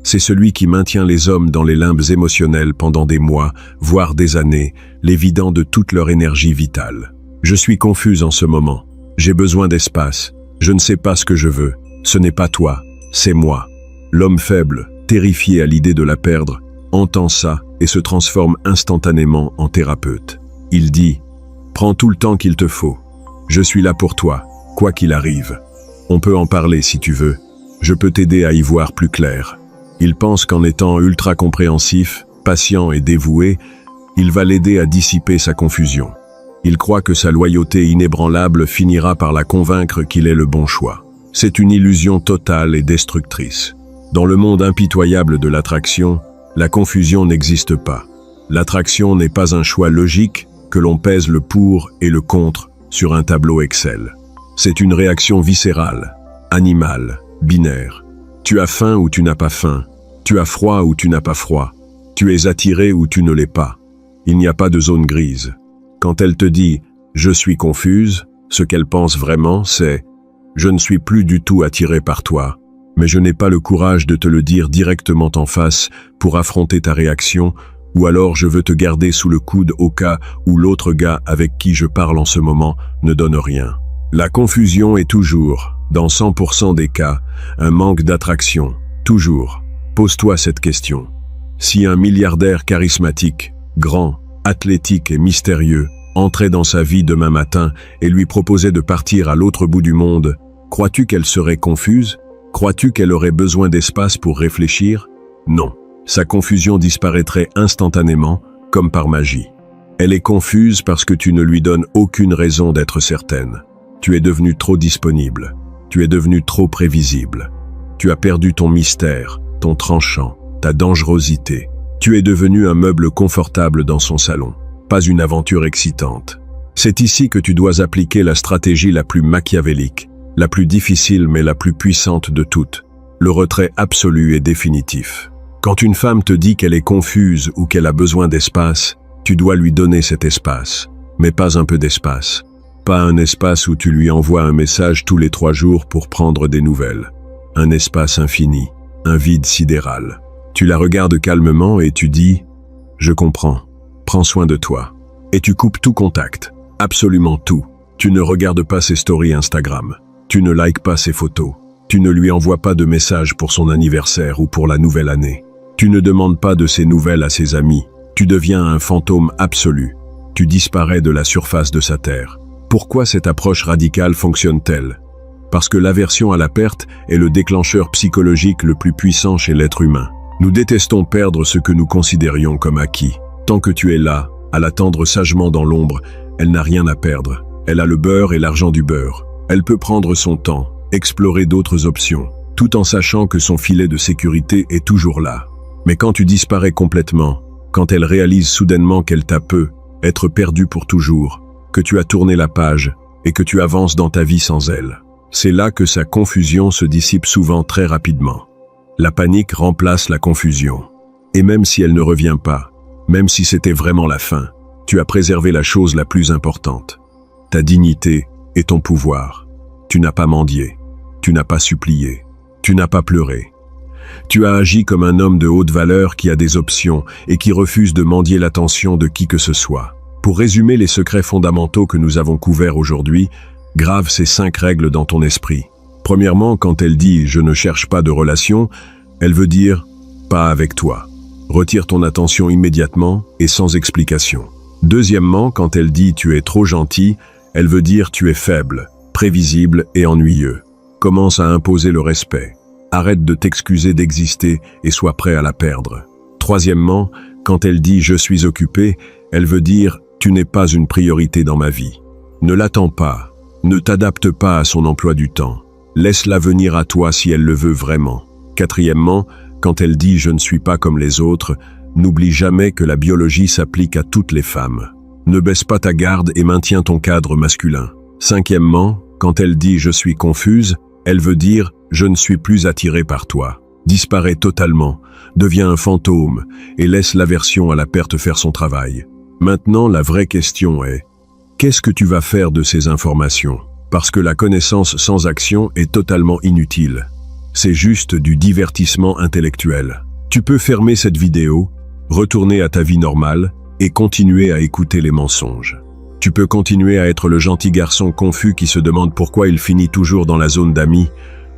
C'est celui qui maintient les hommes dans les limbes émotionnels pendant des mois, voire des années, les vidant de toute leur énergie vitale. Je suis confuse en ce moment. J'ai besoin d'espace. Je ne sais pas ce que je veux. Ce n'est pas toi, c'est moi. L'homme faible, terrifié à l'idée de la perdre, entend ça et se transforme instantanément en thérapeute. Il dit « Prends tout le temps qu'il te faut. Je suis là pour toi, quoi qu'il arrive. On peut en parler si tu veux. Je peux t'aider à y voir plus clair. » Il pense qu'en étant ultra compréhensif, patient et dévoué, il va l'aider à dissiper sa confusion. Il croit que sa loyauté inébranlable finira par la convaincre qu'il est le bon choix. C'est une illusion totale et destructrice. Dans le monde impitoyable de l'attraction, la confusion n'existe pas. L'attraction n'est pas un choix logique que l'on pèse le pour et le contre sur un tableau Excel. C'est une réaction viscérale, animale, binaire. Tu as faim ou tu n'as pas faim. Tu as froid ou tu n'as pas froid. Tu es attiré ou tu ne l'es pas. Il n'y a pas de zone grise. Quand elle te dit « je suis confuse », ce qu'elle pense vraiment, c'est « je ne suis plus du tout attiré par toi ». Mais je n'ai pas le courage de te le dire directement en face pour affronter ta réaction, ou alors je veux te garder sous le coude au cas où l'autre gars avec qui je parle en ce moment ne donne rien. La confusion est toujours, dans 100% des cas, un manque d'attraction. Toujours. Pose-toi cette question. Si un milliardaire charismatique, grand, athlétique et mystérieux entrait dans sa vie demain matin et lui proposait de partir à l'autre bout du monde, crois-tu qu'elle serait confuse? Crois-tu qu'elle aurait besoin d'espace pour réfléchir? Non. Sa confusion disparaîtrait instantanément, comme par magie. Elle est confuse parce que tu ne lui donnes aucune raison d'être certaine. Tu es devenu trop disponible. Tu es devenu trop prévisible. Tu as perdu ton mystère, ton tranchant, ta dangerosité. Tu es devenu un meuble confortable dans son salon, pas une aventure excitante. C'est ici que tu dois appliquer la stratégie la plus machiavélique, la plus difficile mais la plus puissante de toutes, le retrait absolu et définitif. Quand une femme te dit qu'elle est confuse ou qu'elle a besoin d'espace, tu dois lui donner cet espace, mais pas un peu d'espace. Pas un espace où tu lui envoies un message tous les 3 jours pour prendre des nouvelles. Un espace infini, un vide sidéral. Tu la regardes calmement et tu dis « Je comprends, prends soin de toi ». Et tu coupes tout contact, absolument tout. Tu ne regardes pas ses stories Instagram, tu ne likes pas ses photos, tu ne lui envoies pas de messages pour son anniversaire ou pour la nouvelle année. Tu ne demandes pas de ses nouvelles à ses amis, tu deviens un fantôme absolu. Tu disparais de la surface de sa terre. Pourquoi cette approche radicale fonctionne-t-elle? Parce que l'aversion à la perte est le déclencheur psychologique le plus puissant chez l'être humain. Nous détestons perdre ce que nous considérions comme acquis. Tant que tu es là, à l'attendre sagement dans l'ombre, elle n'a rien à perdre. Elle a le beurre et l'argent du beurre. Elle peut prendre son temps, explorer d'autres options, tout en sachant que son filet de sécurité est toujours là. Mais quand tu disparais complètement, quand elle réalise soudainement qu'elle t'a peu, être perdue pour toujours, que tu as tourné la page et que tu avances dans ta vie sans elle, c'est là que sa confusion se dissipe souvent très rapidement. La panique remplace la confusion. Et même si elle ne revient pas, même si c'était vraiment la fin, tu as préservé la chose la plus importante. Ta dignité et ton pouvoir. Tu n'as pas mendié, tu n'as pas supplié, tu n'as pas pleuré. Tu as agi comme un homme de haute valeur qui a des options et qui refuse de mendier l'attention de qui que ce soit. Pour résumer les secrets fondamentaux que nous avons couverts aujourd'hui, grave ces 5 règles dans ton esprit. Premièrement, quand elle dit « je ne cherche pas de relation », elle veut dire « pas avec toi ». Retire ton attention immédiatement et sans explication. Deuxièmement, quand elle dit « tu es trop gentil », elle veut dire « tu es faible, prévisible et ennuyeux ». Commence à imposer le respect. Arrête de t'excuser d'exister et sois prêt à la perdre. Troisièmement, quand elle dit « je suis occupé », elle veut dire « tu n'es pas une priorité dans ma vie ». Ne l'attends pas, ne t'adapte pas à son emploi du temps. Laisse-la venir à toi si elle le veut vraiment. Quatrièmement, quand elle dit « je ne suis pas comme les autres », n'oublie jamais que la biologie s'applique à toutes les femmes. Ne baisse pas ta garde et maintiens ton cadre masculin. Cinquièmement, quand elle dit « je suis confuse », elle veut dire « je ne suis plus attiré par toi ». Disparais totalement, deviens un fantôme et laisse l'aversion à la perte faire son travail. Maintenant, la vraie question est « qu'est-ce que tu vas faire de ces informations ?» Parce que la connaissance sans action est totalement inutile. C'est juste du divertissement intellectuel. Tu peux fermer cette vidéo, retourner à ta vie normale et continuer à écouter les mensonges. Tu peux continuer à être le gentil garçon confus qui se demande pourquoi il finit toujours dans la zone d'amis,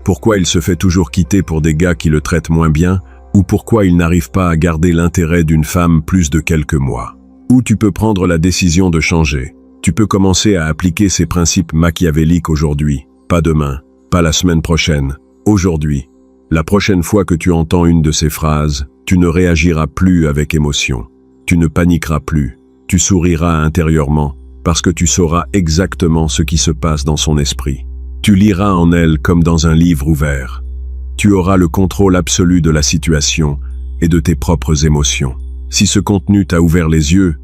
pourquoi il se fait toujours quitter pour des gars qui le traitent moins bien, ou pourquoi il n'arrive pas à garder l'intérêt d'une femme plus de quelques mois. Ou tu peux prendre la décision de changer. Tu peux commencer à appliquer ces principes machiavéliques aujourd'hui, pas demain, pas la semaine prochaine, aujourd'hui. La prochaine fois que tu entends une de ces phrases, tu ne réagiras plus avec émotion. Tu ne paniqueras plus. Tu souriras intérieurement parce que tu sauras exactement ce qui se passe dans son esprit. Tu liras en elle comme dans un livre ouvert. Tu auras le contrôle absolu de la situation et de tes propres émotions. Si ce contenu t'a ouvert les yeux,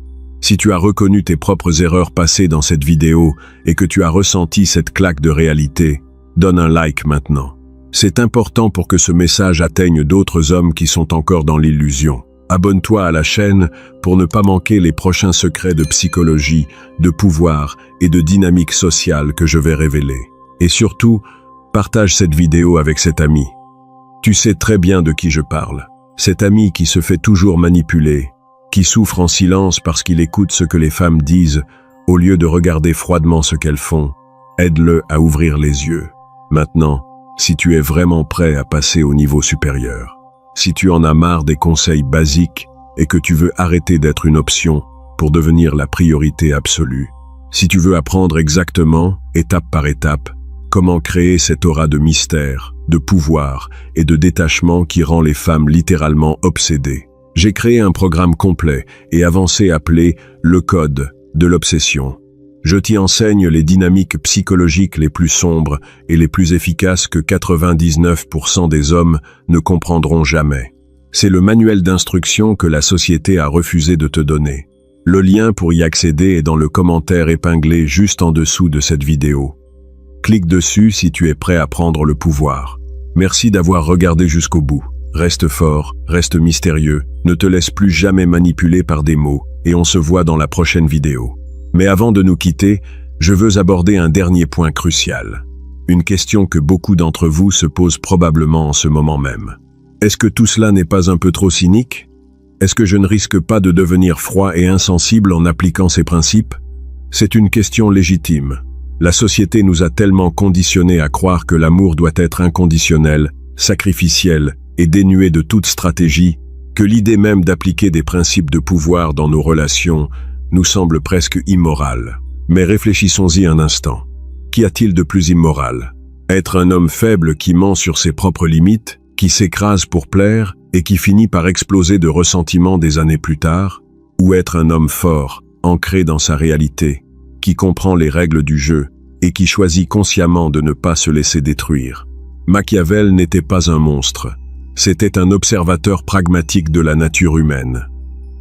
si tu as reconnu tes propres erreurs passées dans cette vidéo et que tu as ressenti cette claque de réalité, donne un like maintenant. C'est important pour que ce message atteigne d'autres hommes qui sont encore dans l'illusion. Abonne-toi à la chaîne pour ne pas manquer les prochains secrets de psychologie, de pouvoir et de dynamique sociale que je vais révéler. Et surtout, partage cette vidéo avec cet ami. Tu sais très bien de qui je parle. Cet ami qui se fait toujours manipuler, qui souffre en silence parce qu'il écoute ce que les femmes disent au lieu de regarder froidement ce qu'elles font. Aide-le à ouvrir les yeux. Maintenant, si tu es vraiment prêt à passer au niveau supérieur, si tu en as marre des conseils basiques et que tu veux arrêter d'être une option pour devenir la priorité absolue. Si tu veux apprendre exactement, étape par étape, comment créer cette aura de mystère, de pouvoir et de détachement qui rend les femmes littéralement obsédées, j'ai créé un programme complet et avancé appelé « Le Code de l'Obsession ». Je t'y enseigne les dynamiques psychologiques les plus sombres et les plus efficaces que 99% des hommes ne comprendront jamais. C'est le manuel d'instruction que la société a refusé de te donner. Le lien pour y accéder est dans le commentaire épinglé juste en dessous de cette vidéo. Clique dessus si tu es prêt à prendre le pouvoir. Merci d'avoir regardé jusqu'au bout. Reste fort, reste mystérieux, ne te laisse plus jamais manipuler par des mots, et on se voit dans la prochaine vidéo. Mais avant de nous quitter, je veux aborder un dernier point crucial. Une question que beaucoup d'entre vous se posent probablement en ce moment même. Est-ce que tout cela n'est pas un peu trop cynique? Est-ce que je ne risque pas de devenir froid et insensible en appliquant ces principes? C'est une question légitime. La société nous a tellement conditionnés à croire que l'amour doit être inconditionnel, sacrificiel et dénué de toute stratégie, que l'idée même d'appliquer des principes de pouvoir dans nos relations nous semble presque immorale. Mais réfléchissons-y un instant. Qu'y a-t-il de plus immoral? Être un homme faible qui ment sur ses propres limites, qui s'écrase pour plaire et qui finit par exploser de ressentiment des années plus tard? Ou être un homme fort, ancré dans sa réalité, qui comprend les règles du jeu et qui choisit consciemment de ne pas se laisser détruire? Machiavel n'était pas un monstre. C'était un observateur pragmatique de la nature humaine.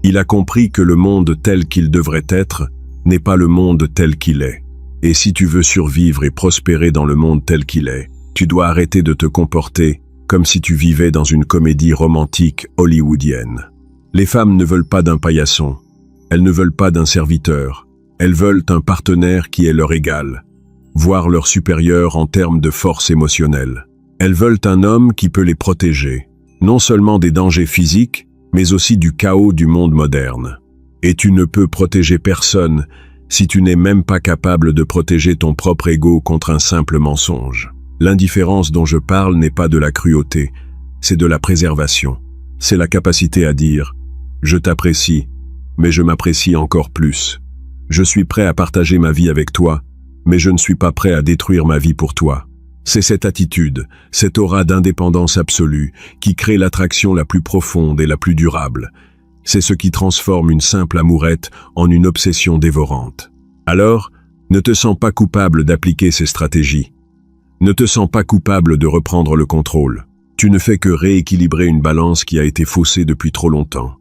Il a compris que le monde tel qu'il devrait être n'est pas le monde tel qu'il est. Et si tu veux survivre et prospérer dans le monde tel qu'il est, tu dois arrêter de te comporter comme si tu vivais dans une comédie romantique hollywoodienne. Les femmes ne veulent pas d'un paillasson, elles ne veulent pas d'un serviteur, elles veulent un partenaire qui est leur égal, voire leur supérieur en termes de force émotionnelle. Elles veulent un homme qui peut les protéger, non seulement des dangers physiques, mais aussi du chaos du monde moderne. Et tu ne peux protéger personne si tu n'es même pas capable de protéger ton propre ego contre un simple mensonge. L'indifférence dont je parle n'est pas de la cruauté, c'est de la préservation. C'est la capacité à dire « Je t'apprécie, mais je m'apprécie encore plus. Je suis prêt à partager ma vie avec toi, mais je ne suis pas prêt à détruire ma vie pour toi. » C'est cette attitude, cette aura d'indépendance absolue, qui crée l'attraction la plus profonde et la plus durable. C'est ce qui transforme une simple amourette en une obsession dévorante. Alors, ne te sens pas coupable d'appliquer ces stratégies. Ne te sens pas coupable de reprendre le contrôle. Tu ne fais que rééquilibrer une balance qui a été faussée depuis trop longtemps.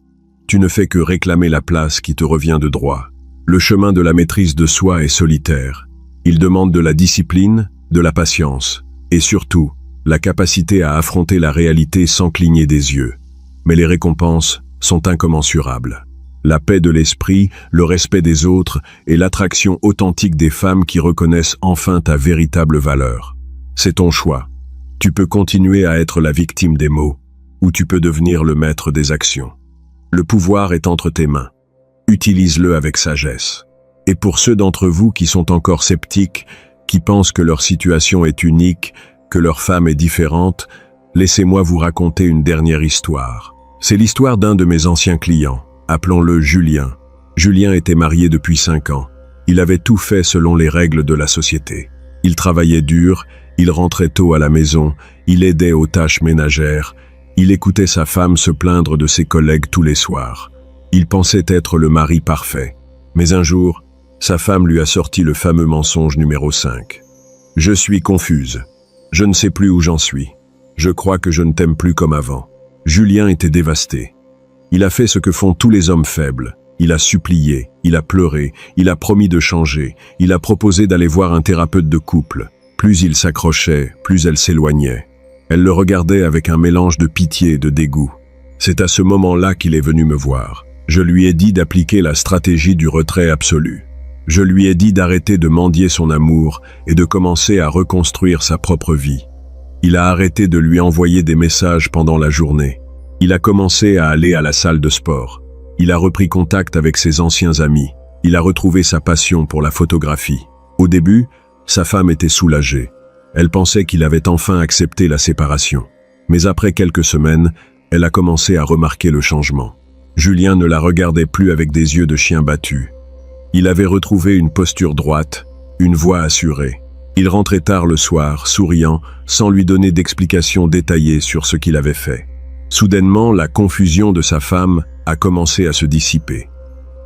Tu ne fais que réclamer la place qui te revient de droit. Le chemin de la maîtrise de soi est solitaire. Il demande de la discipline, de la patience, et surtout, la capacité à affronter la réalité sans cligner des yeux. Mais les récompenses sont incommensurables. La paix de l'esprit, le respect des autres et l'attraction authentique des femmes qui reconnaissent enfin ta véritable valeur. C'est ton choix. Tu peux continuer à être la victime des mots, ou tu peux devenir le maître des actions. Le pouvoir est entre tes mains. Utilise-le avec sagesse. Et pour ceux d'entre vous qui sont encore sceptiques, qui pensent que leur situation est unique, que leur femme est différente, laissez-moi vous raconter une dernière histoire. C'est l'histoire d'un de mes anciens clients, appelons-le Julien. Julien était marié depuis 5 ans. Il avait tout fait selon les règles de la société. Il travaillait dur, il rentrait tôt à la maison, il aidait aux tâches ménagères, il écoutait sa femme se plaindre de ses collègues tous les soirs. Il pensait être le mari parfait. Mais un jour, sa femme lui a sorti le fameux mensonge numéro 5. « Je suis confuse. Je ne sais plus où j'en suis. Je crois que je ne t'aime plus comme avant. » Julien était dévasté. Il a fait ce que font tous les hommes faibles. Il a supplié, il a pleuré, il a promis de changer, il a proposé d'aller voir un thérapeute de couple. Plus il s'accrochait, plus elle s'éloignait. Elle le regardait avec un mélange de pitié et de dégoût. C'est à ce moment-là qu'il est venu me voir. Je lui ai dit d'appliquer la stratégie du retrait absolu. Je lui ai dit d'arrêter de mendier son amour et de commencer à reconstruire sa propre vie. Il a arrêté de lui envoyer des messages pendant la journée. Il a commencé à aller à la salle de sport. Il a repris contact avec ses anciens amis. Il a retrouvé sa passion pour la photographie. Au début, sa femme était soulagée. Elle pensait qu'il avait enfin accepté la séparation. Mais après quelques semaines, elle a commencé à remarquer le changement. Julien ne la regardait plus avec des yeux de chien battu. Il avait retrouvé une posture droite, une voix assurée. Il rentrait tard le soir, souriant, sans lui donner d'explications détaillées sur ce qu'il avait fait. Soudainement, la confusion de sa femme a commencé à se dissiper.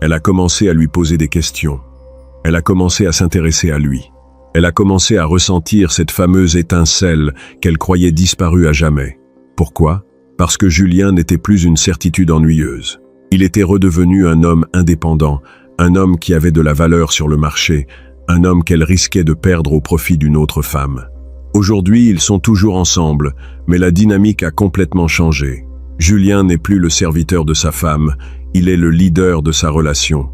Elle a commencé à lui poser des questions. Elle a commencé à s'intéresser à lui. Elle a commencé à ressentir cette fameuse étincelle qu'elle croyait disparue à jamais. Pourquoi? Parce que Julien n'était plus une certitude ennuyeuse. Il était redevenu un homme indépendant, un homme qui avait de la valeur sur le marché, un homme qu'elle risquait de perdre au profit d'une autre femme. Aujourd'hui, ils sont toujours ensemble, mais la dynamique a complètement changé. Julien n'est plus le serviteur de sa femme, il est le leader de sa relation.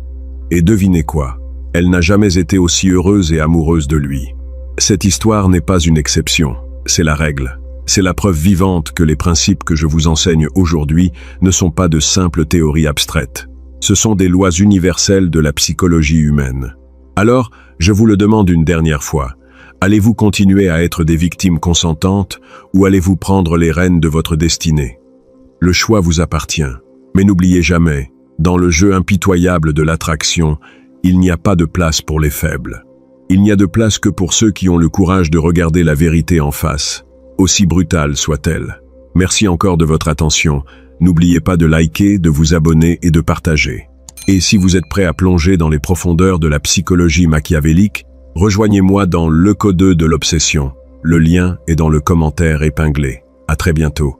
Et devinez quoi? Elle n'a jamais été aussi heureuse et amoureuse de lui. Cette histoire n'est pas une exception, c'est la règle. C'est la preuve vivante que les principes que je vous enseigne aujourd'hui ne sont pas de simples théories abstraites. Ce sont des lois universelles de la psychologie humaine. Alors, je vous le demande une dernière fois. Allez-vous continuer à être des victimes consentantes ou allez-vous prendre les rênes de votre destinée? Le choix vous appartient. Mais n'oubliez jamais, dans le jeu impitoyable de l'attraction, il n'y a pas de place pour les faibles. Il n'y a de place que pour ceux qui ont le courage de regarder la vérité en face, aussi brutale soit-elle. Merci encore de votre attention. N'oubliez pas de liker, de vous abonner et de partager. Et si vous êtes prêt à plonger dans les profondeurs de la psychologie machiavélique, rejoignez-moi dans Le Code de l'Obsession. Le lien est dans le commentaire épinglé. À très bientôt.